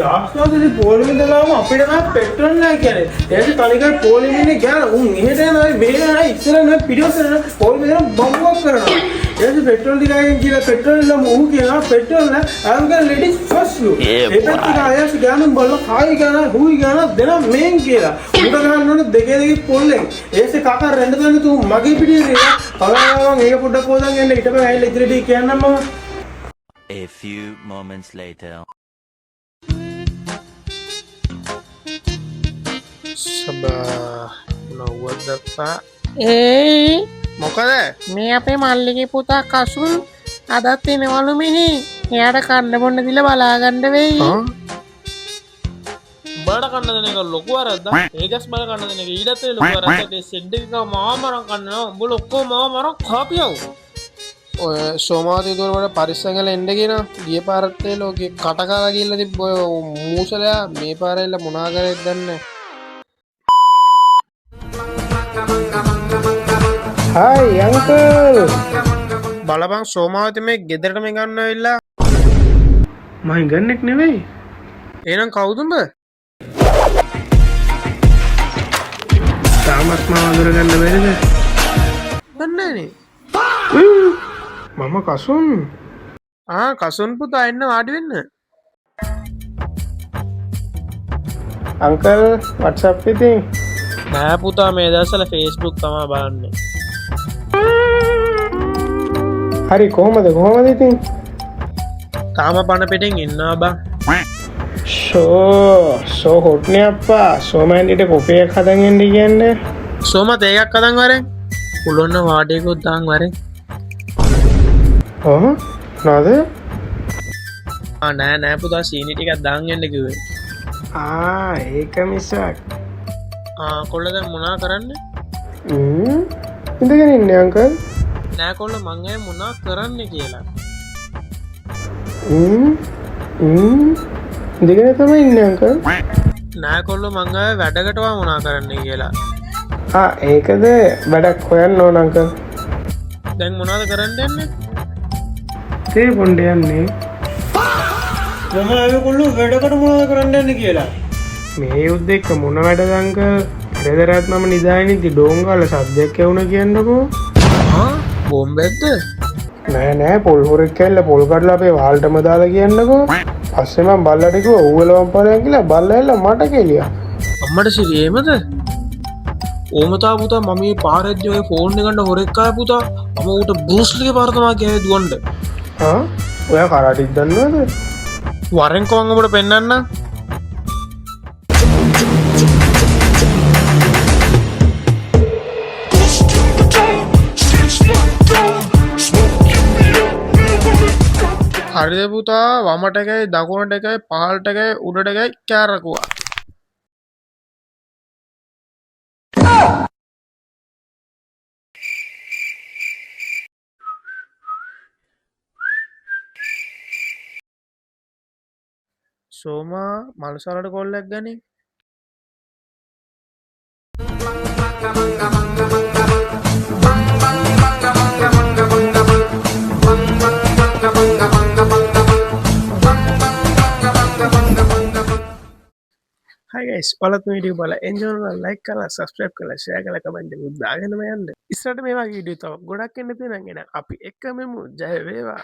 දාස්වාදේ පොලිමේ දාලාම අපිට නම් පෙට්‍රල් නැහැ කියන්නේ. ඒකේ තනිකර පොලිමේනේ ගෑන උන් එහෙට යනවා මෙහෙට යනවා ඉස්සර නෑ පිටිවසර නෑ පොලිමේ දාලා බම්බුවක් කරනවා. ඒකේ පෙට්‍රල් ටිකකින් කියලා පෙට්‍රල් ඉල්ලම ඌ කියනවා පෙට්‍රල් නෑ I'm gonna let it first you. ඒ පැත්තට ආයෙත් ගෑනුන් බලලා කායි ගාන හුයි ගාන දෙන මේන් කියලා. උඩ ගහන්න ඕනේ දෙකේ පොල්ලෙන්. ඒසේ කාකා රෙන්ඩ දෙන්න තු මගේ පිටියේ ඉන්න. කලාවන් ඒක පොඩ්ඩක් හොදන් එන්න ඊට පස්සේ ඇවිල්ලා ඉදිරියට කියන්නම් මම. A few moments later. Sabah nawwadappa මොකද මේ අපේ මල්ලිගේ පුතා කසුන් අදත් එනවලු මෙහි. එයාට කන්න බොන්න දීලා බලා ගන්න වෙයි. බඩ කන්න දෙන එක ලොකු වරද්දක්. ඒකස් බඩ කන්න දෙන එක ඊටත් ලොකු වරද්දක්. ඒ සෙඩ් එක මාමරන් කන්නවා. උඹ ලොක්කෝ මාමරන් කාපියව. ඔය සෝමාවතී දොර වල පරිස්සංගල එන්න කියන ගිය පාරත් ඒ ලෝකේ කටකාලා ගිහලා තිබ්බ ඔය මූසලයා මේ පාරෙල්ල මොනා කරේද දන්නේ. හායි අංකල් බලපන් සෝමාවතී මේ ගෙදරට මේ ගන්න වෙලා මම ගන්නෙක් නෙවෙයි. එහෙනම් කවුද උඹ? තාමත් මාව අඳුරගන්න බැරිද? දන්නේ නේ. මම කසුන්. කසුන් පුතා එන්න වාඩි වෙන්න. අංකල් WhatsApp ඉතින් නෑ පුතා මේ දවස්වල Facebook තමයි බලන්නේ. හරි කොහමද ඉතින්? තාම පණ පිටින් ඉන්නවා බං. සෝ හොට්නේ අප්පා. සෝමෑන්ඩිට කොපි එකක් හදන් එන්න කියන්නේ. සෝමත් ඒකක් හදන් වරෙන්. පුළුවන් වාඩියකුත් දාන් වරෙන්. නේද? නෑ පුතා සීනි ටිකක් දාන් එන්න කිව්වේ. ඒක මිසක්. කොල්ල දැන් මොනා කරන්නේ? ඉඳගෙන ඉන්නේ අංකල්. නෑ කොල්ල මං ඇයි මොනා කරන්නේ කියලා. ඉඳගෙන තමයි ඉන්නේ අංකල්. නෑ කොල්ල මං ඇයි වැඩකටවා මොනා කරන්නේ කියලා. ඒකද වැඩක් හොයන්න ඕන අංකල්. දැන් මොනවද කරන්න යන්නේ? තේ බොණ්ඩ යන්නේ. මම ආවේ කොල්ලෝ වැඩකට මොනවද කරන්න යන්නේ කියලා. මේ යුද්ධ එක්ක මොන වැඩද අංකල්? පෙරදරත් මම නිදාගෙන ඩෝංගාල සද්දයක් ඇහුණා කියන්නකෝ. බෝම්බෙක්ද? නෑ පොල් හොරෙක් කැල්ල පොල් කඩලා අපේ වාල්ටම දාලා කියන්නකෝ. පස්සේ මම බල්ලට කිව්වා ඌවලවම් පලයන් කියලා බල්ලා එල්ල මට කෙලියා. අම්මට සිරියේමද? ඕමතා පුතා මම මේ පාරෙද්දී ඔය ෆෝන් එක ගන්න හොරෙක් ආය පුතා. මම ඌට බූස්ලිගේ පාර තමයි ගියේ දුවන්න. ඔයා කරාටික් දන්නවද? වරෙන් කොන් ඔබට පෙන්නන්න. හරිද පුතා වමට එකයි දකුණට එකයි පහළට එකයි උඩට එකයි කෑරකුවා. සෝමා මල්සලට කොල්ලක් ගනි. Hi guys, ඔයාලත් මේ වීඩියෝ බලලා enjoy කරලා like කරලා subscribe කරලා share කරලා comment එකක් දාගෙනම යන්න. ඉස්සරහට මේ වගේ වීඩියෝ තව ගොඩක් එන්න තියෙනවා. අපි එක්කමෙමු. ජය වේවා.